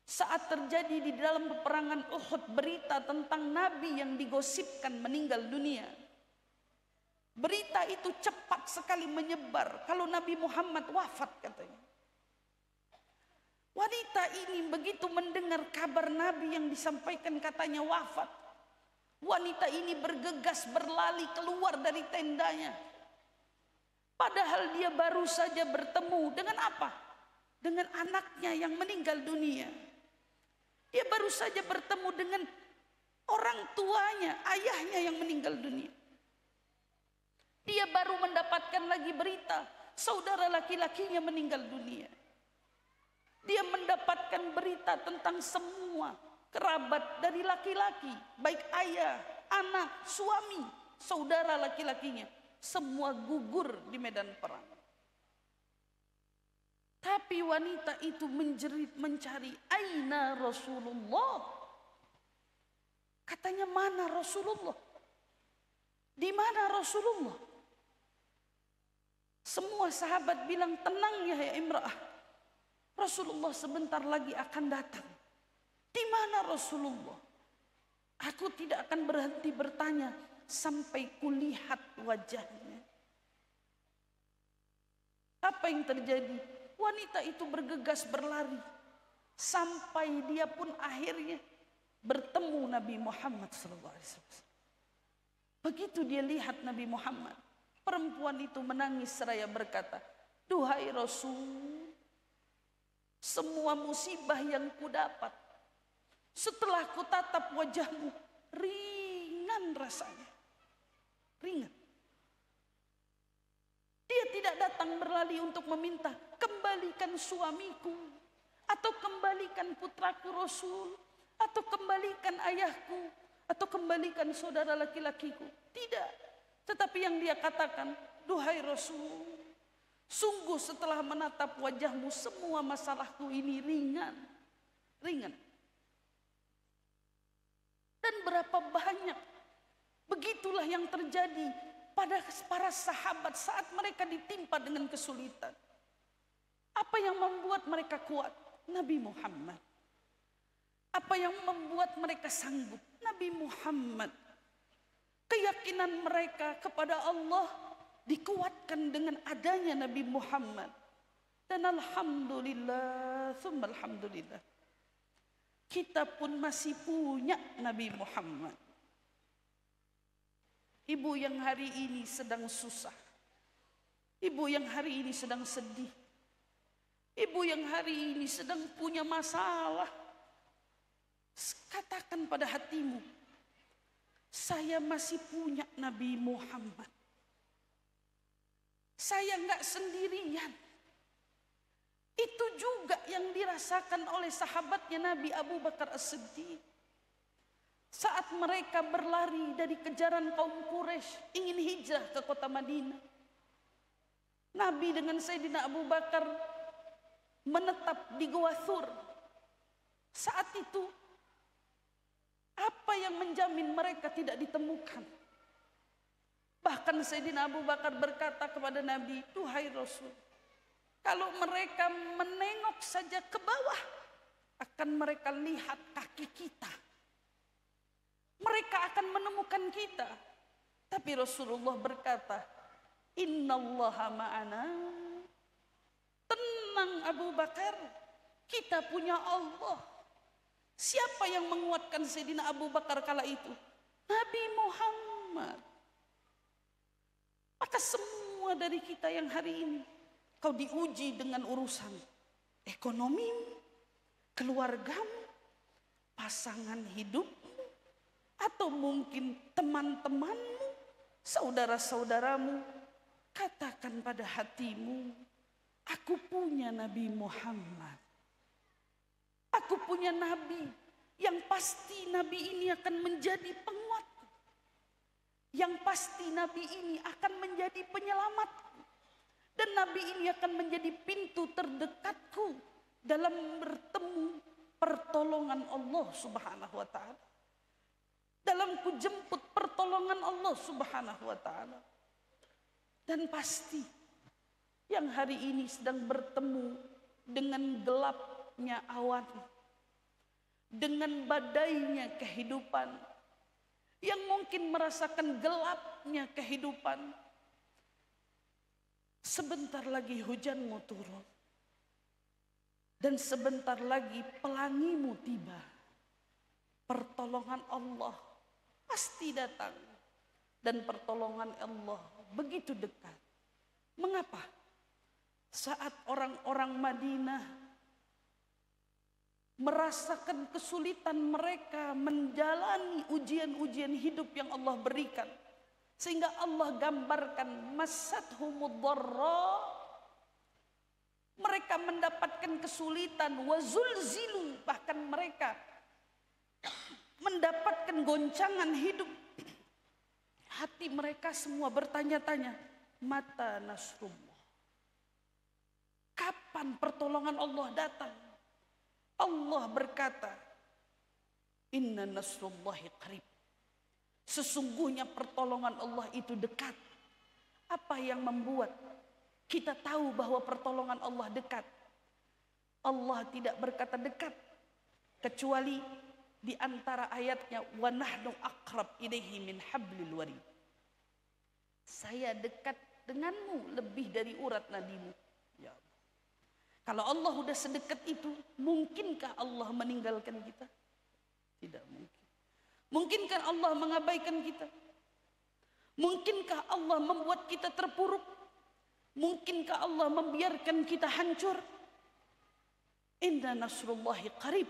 Saat terjadi di dalam peperangan Uhud berita tentang Nabi yang digosipkan meninggal dunia. Berita itu cepat sekali menyebar kalau Nabi Muhammad wafat katanya. Wanita ini begitu mendengar kabar Nabi yang disampaikan katanya wafat. Wanita ini bergegas berlari keluar dari tendanya. Padahal dia baru saja bertemu dengan apa? Dengan anaknya yang meninggal dunia. Dia baru saja bertemu dengan orang tuanya, ayahnya yang meninggal dunia. Dia baru mendapatkan lagi berita, saudara laki-lakinya meninggal dunia. Dia mendapatkan berita tentang semua kerabat dari laki-laki, baik ayah, anak, suami, saudara laki-lakinya, semua gugur di medan perang. Tapi wanita itu menjerit mencari, aina Rasulullah? Katanya, mana Rasulullah? Di mana Rasulullah? Semua sahabat bilang, tenang ya Imra'ah, Rasulullah sebentar lagi akan datang. Di mana Rasulullah? Aku tidak akan berhenti bertanya sampai kulihat wajahnya. Apa yang terjadi? Wanita itu bergegas berlari sampai dia pun akhirnya bertemu Nabi Muhammad SAW. Begitu dia lihat Nabi Muhammad, perempuan itu menangis seraya berkata, duhai Rasul, semua musibah yang kudapat setelah ku tatap wajahmu ringan rasanya. Ringan. Dia tidak datang berlari untuk meminta, kembalikan suamiku, atau kembalikan putraku Rasul, atau kembalikan ayahku, atau kembalikan saudara laki-lakiku. Tidak. Tetapi yang dia katakan, duhai Rasul, sungguh setelah menatap wajahmu semua masalahku ini ringan. Ringan. Dan berapa banyak begitulah yang terjadi pada para sahabat saat mereka ditimpa dengan kesulitan. Apa yang membuat mereka kuat? Nabi Muhammad. Apa yang membuat mereka sanggup? Nabi Muhammad. Keyakinan mereka kepada Allah dikuatkan dengan adanya Nabi Muhammad. Dan alhamdulillah, summa alhamdulillah, kita pun masih punya Nabi Muhammad. Ibu yang hari ini sedang susah, ibu yang hari ini sedang sedih, ibu yang hari ini sedang punya masalah, katakan pada hatimu, saya masih punya Nabi Muhammad. Saya nggak sendirian. Itu juga yang dirasakan oleh sahabatnya Nabi Abu Bakar As-Siddiq. Saat mereka berlari dari kejaran kaum Quraisy ingin hijrah ke kota Madinah, Nabi dengan Sayyidina Abu Bakar menetap di Gua Thur. Saat itu apa yang menjamin mereka tidak ditemukan? Bahkan Sayyidina Abu Bakar berkata kepada Nabi, "Duhai Rasul, kalau mereka menengok saja ke bawah, akan mereka lihat kaki kita. Mereka akan menemukan kita." Tapi Rasulullah berkata, "Innallaha ma'ana." Tenang Abu Bakar, kita punya Allah. Siapa yang menguatkan Sayyidina Abu Bakar kala itu? Nabi Muhammad. Maka semua dari kita yang hari ini kau diuji dengan urusan ekonomi, keluargamu, pasangan hidupmu, atau mungkin teman-temanmu, saudara-saudaramu, katakan pada hatimu, aku punya Nabi Muhammad. Aku punya Nabi yang pasti Nabi ini akan menjadi penguatku. Yang pasti Nabi ini akan menjadi penyelamatku. Dan Nabi ini akan menjadi pintu terdekatku dalam bertemu pertolongan Allah Subhanahu wa ta'ala. Dalam ku jemput pertolongan Allah Subhanahu wa ta'ala. Dan pasti yang hari ini sedang bertemu dengan gelapnya awan, dengan badainya kehidupan, yang mungkin merasakan gelapnya kehidupan, sebentar lagi hujanmu turun, dan sebentar lagi pelangimu tiba. Pertolongan Allah pasti datang, dan pertolongan Allah begitu dekat. Mengapa? Saat orang-orang Madinah merasakan kesulitan mereka menjalani ujian-ujian hidup yang Allah berikan, sehingga Allah gambarkan masathumud dharra, mereka mendapatkan kesulitan, wazulzilu, bahkan mereka mendapatkan goncangan hidup. Hati mereka semua bertanya-tanya, mata nasrullah, kapan pertolongan Allah datang? Allah berkata, inna nasrullahi qarib. Sesungguhnya pertolongan Allah itu dekat. Apa yang membuat kita tahu bahwa pertolongan Allah dekat? Allah tidak berkata dekat kecuali di antara ayatnya, wa nahnu aqrab ilaihi min hablil warid. Saya dekat denganmu lebih dari urat nadimu. Ya Allah. Kalau Allah sudah sedekat itu, mungkinkah Allah meninggalkan kita? Tidak mungkin. Mungkinkah Allah mengabaikan kita? Mungkinkah Allah membuat kita terpuruk? Mungkinkah Allah membiarkan kita hancur? Inna nasrullahi qarib.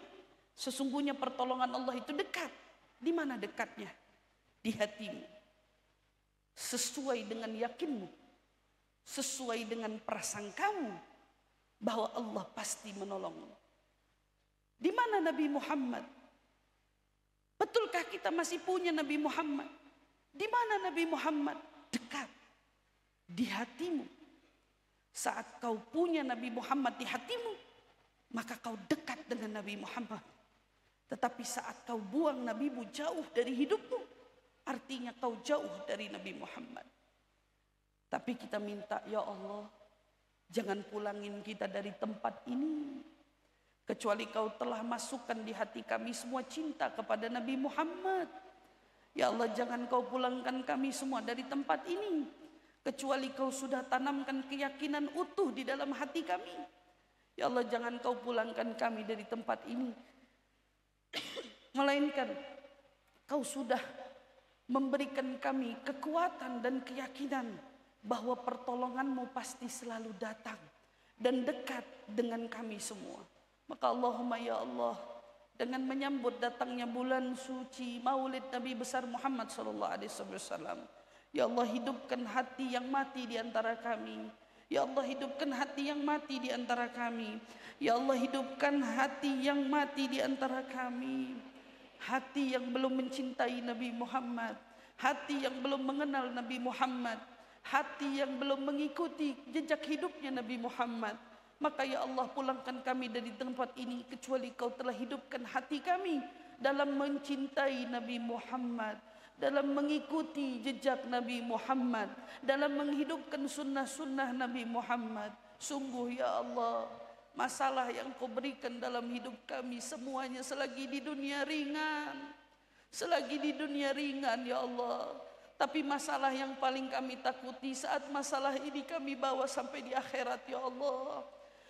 Sesungguhnya pertolongan Allah itu dekat. Di mana dekatnya? Di hatimu. Sesuai dengan yakinmu. Sesuai dengan prasangkamu bahwa Allah pasti menolongmu. Di mana Nabi Muhammad? Betulkah kita masih punya Nabi Muhammad? Di mana Nabi Muhammad? Dekat di hatimu. Saat kau punya Nabi Muhammad di hatimu, maka kau dekat dengan Nabi Muhammad. Tetapi saat kau buang Nabimu jauh dari hidupmu, artinya kau jauh dari Nabi Muhammad. Tapi kita minta, ya Allah, jangan pulangin kita dari tempat ini, kecuali kau telah masukkan di hati kami semua cinta kepada Nabi Muhammad. Ya Allah, jangan kau pulangkan kami semua dari tempat ini, kecuali kau sudah tanamkan keyakinan utuh di dalam hati kami. Ya Allah, jangan kau pulangkan kami dari tempat ini, melainkan kau sudah memberikan kami kekuatan dan keyakinan bahwa pertolonganmu pasti selalu datang dan dekat dengan kami semua. Maka Allahumma ya Allah, dengan menyambut datangnya bulan suci Maulid Nabi besar Muhammad sallallahu alaihi wasallam, Ya Allah, hidupkan hati yang mati di antara kami. Ya Allah, hidupkan hati yang mati di antara kami. Ya Allah, hidupkan hati yang mati di antara kami. Hati yang belum mencintai Nabi Muhammad, hati yang belum mengenal Nabi Muhammad, hati yang belum mengikuti jejak hidupnya Nabi Muhammad. Maka ya Allah, pulangkan kami dari tempat ini kecuali Kau telah hidupkan hati kami dalam mencintai Nabi Muhammad, dalam mengikuti jejak Nabi Muhammad, dalam menghidupkan sunnah-sunnah Nabi Muhammad. Sungguh ya Allah, masalah yang Kau berikan dalam hidup kami semuanya selagi di dunia ringan, selagi di dunia ringan ya Allah. Tapi masalah yang paling kami takuti saat masalah ini kami bawa sampai di akhirat ya Allah.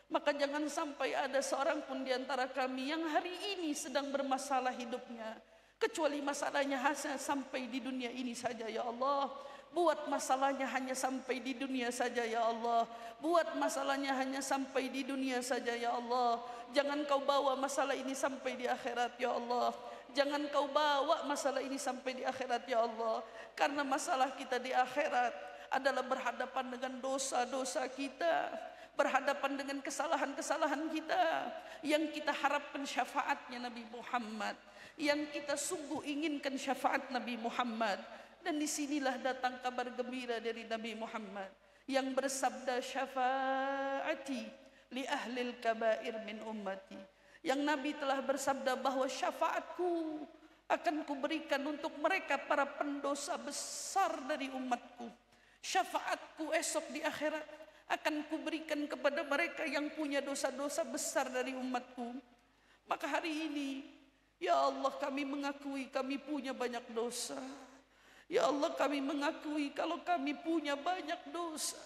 Maka jangan sampai ada seorang pun di antara kami yang hari ini sedang bermasalah hidupnya, kecuali masalahnya hanya sampai di dunia ini saja ya Allah. Buat masalahnya hanya sampai di dunia saja ya Allah. Buat masalahnya hanya sampai di dunia saja ya Allah. Jangan Kau bawa masalah ini sampai di akhirat ya Allah. Jangan Kau bawa masalah ini sampai di akhirat ya Allah. Karena masalah kita di akhirat adalah berhadapan dengan dosa-dosa kita, berhadapan dengan kesalahan-kesalahan kita, yang kita harapkan syafaatnya Nabi Muhammad, yang kita sungguh inginkan syafaat Nabi Muhammad. Dan disinilah datang kabar gembira dari Nabi Muhammad yang bersabda, syafaati li ahlil kabair min ummati. Yang Nabi telah bersabda bahwa syafaatku akan kuberikan untuk mereka para pendosa besar dari umatku. Syafaatku esok di akhirat akan kuberikan kepada mereka yang punya dosa-dosa besar dari umatku. Maka hari ini ya Allah, kami mengakui kami punya banyak dosa. Ya Allah, kami mengakui kalau kami punya banyak dosa.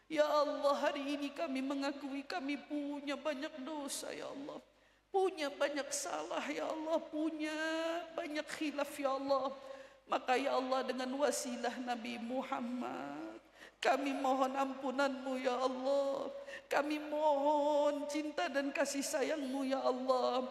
Ya Allah, hari ini kami mengakui kami punya banyak dosa ya Allah. Punya banyak salah ya Allah, punya banyak khilaf ya Allah. Maka ya Allah, dengan wasilah Nabi Muhammad, kami mohon ampunan-Mu ya Allah. Kami mohon cinta dan kasih sayang-Mu ya Allah.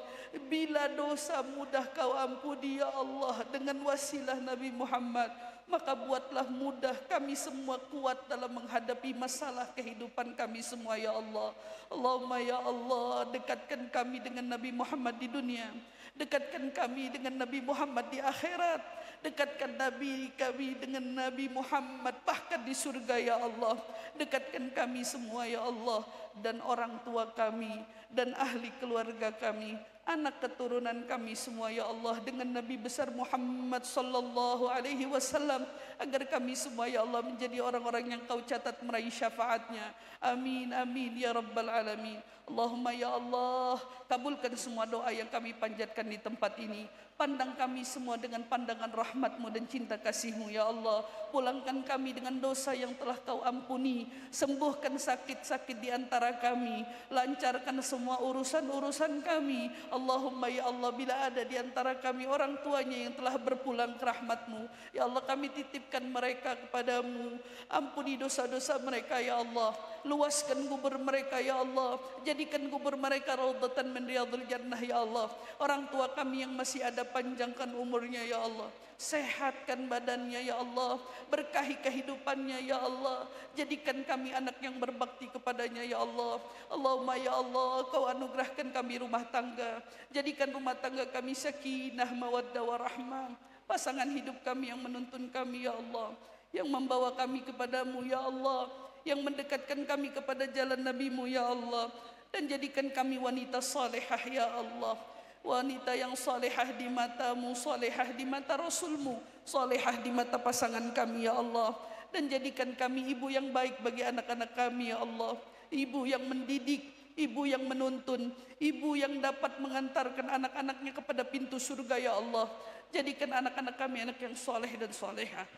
Bila dosa mudah Kau ampuni ya Allah dengan wasilah Nabi Muhammad, maka buatlah mudah kami semua kuat dalam menghadapi masalah kehidupan kami semua ya Allah. Allahumma ya Allah, dekatkan kami dengan Nabi Muhammad di dunia, dekatkan kami dengan Nabi Muhammad di akhirat, dekatkan Nabi kami dengan Nabi Muhammad bahkan di surga ya Allah. Dekatkan kami semua ya Allah, dan orang tua kami dan ahli keluarga kami, anak keturunan kami semua ya Allah, dengan Nabi besar Muhammad sallallahu alaihi wasallam, agar kami semua ya Allah menjadi orang-orang yang Kau catat meraih syafaatnya. Amin amin ya rabbal alamin. Allahumma ya Allah, kabulkan semua doa yang kami panjatkan di tempat ini. Pandang kami semua dengan pandangan rahmat-Mu dan cinta kasih-Mu ya Allah. Pulangkan kami dengan dosa yang telah Kau ampuni. Sembuhkan sakit-sakit di antara kami. Lancarkan semua urusan-urusan kami. Allahumma ya Allah, bila ada di antara kami orang tuanya yang telah berpulang ke rahmat-Mu, ya Allah, kami titipkan mereka kepadamu. Ampuni dosa-dosa mereka ya Allah. Luaskan kubur mereka ya Allah. Jadikan kubur mereka raudhatan min riyadhil jannah ya Allah. Orang tua kami yang masih ada, panjangkan umurnya ya Allah. Sehatkan badannya ya Allah. Berkahi kehidupannya ya Allah. Jadikan kami anak yang berbakti kepadanya ya Allah. Allahumma ya Allah, Kau anugerahkan kami rumah tangga. Jadikan rumah tangga kami sakinah mawaddah warahmah. Pasangan hidup kami yang menuntun kami ya Allah, yang membawa kami kepadamu ya Allah, yang mendekatkan kami kepada jalan Nabi-Mu ya Allah. Dan jadikan kami wanita salihah ya Allah. Wanita yang salihah di mata-Mu, salihah di mata Rasul-Mu, salihah di mata pasangan kami ya Allah. Dan jadikan kami ibu yang baik bagi anak-anak kami ya Allah. Ibu yang mendidik, ibu yang menuntun, ibu yang dapat mengantarkan anak-anaknya kepada pintu surga ya Allah. Jadikan anak-anak kami anak yang saleh dan salihah.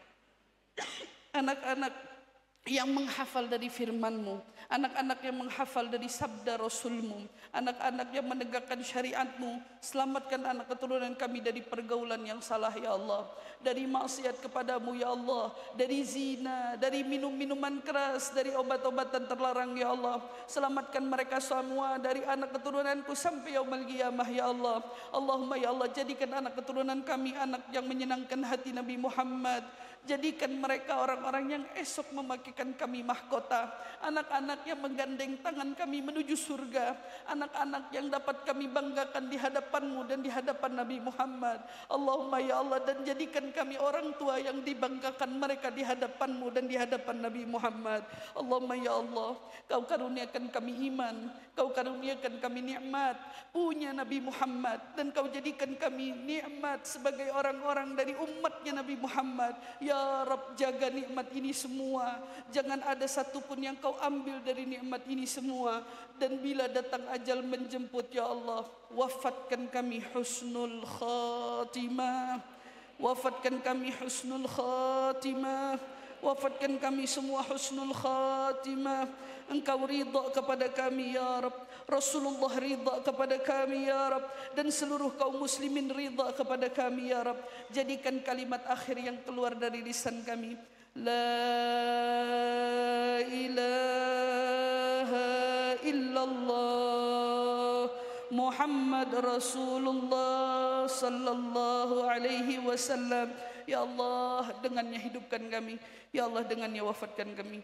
Anak-anak yang menghafal dari firman-Mu, anak-anak yang menghafal dari sabda Rasul-Mu, anak-anak yang menegakkan syariat-Mu. Selamatkan anak keturunan kami dari pergaulan yang salah ya Allah, dari maksiat kepadamu ya Allah, dari zina, dari minum-minuman keras, dari obat-obatan terlarang ya Allah. Selamatkan mereka semua dari anak keturunanku sampai yaumul qiyamah ya Allah. Allahumma ya Allah, jadikan anak keturunan kami anak yang menyenangkan hati Nabi Muhammad. Jadikan mereka orang-orang yang esok memakaikan kami mahkota. Anak-anak yang menggandeng tangan kami menuju surga. Anak-anak yang dapat kami banggakan di hadapan-Mu dan di hadapan Nabi Muhammad. Allahumma ya Allah, dan jadikan kami orang tua yang dibanggakan mereka di hadapan-Mu dan di hadapan Nabi Muhammad. Allahumma ya Allah, Kau karuniakan kami iman, Kau karuniakan kami nikmat punya Nabi Muhammad, dan Kau jadikan kami nikmat sebagai orang-orang dari umatnya Nabi Muhammad. Ya Rabb, jaga nikmat ini semua, jangan ada satupun yang Kau ambil dari nikmat ini semua. Dan bila datang ajal menjemput, ya Allah, wafatkan kami husnul khatimah, wafatkan kami husnul khatimah, wafatkan kami semua husnul khatimah. Engkau ridha kepada kami ya Rabb, Rasulullah ridha kepada kami ya Rabb, dan seluruh kaum muslimin ridha kepada kami ya Rabb. Jadikan kalimat akhir yang keluar dari lisan kami, la ilaha illallah Muhammad Rasulullah sallallahu alaihi wasallam. Ya Allah, dengannya hidupkan kami. Ya Allah, dengannya wafatkan kami.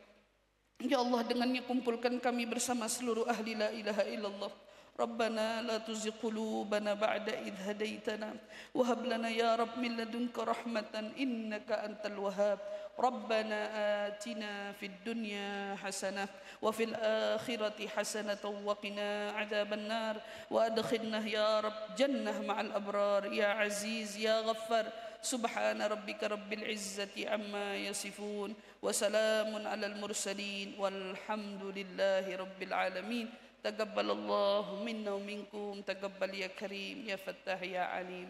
Ya Allah, dengannya kumpulkan kami bersama seluruh ahli la ilaha illallah. Rabbana la tuzigh qulubana ba'da idh hadaitana wa hab lana ya Rabb min ladunka rahmatan innaka antal wahhab. Rabbana atina fid dunya hasanah wa fil akhirati hasanah wa qina adzaban nar wa adkhilna ya Rabb jannah ma'al abrar ya aziz ya ghaffar. Subhana rabbika rabbil izzati amma yasifun wa salamun alal mursalin walhamdulillahi rabbil alamin. Taqabbalallahu minna wa minkum, taqabbal ya karim ya fattah ya alim.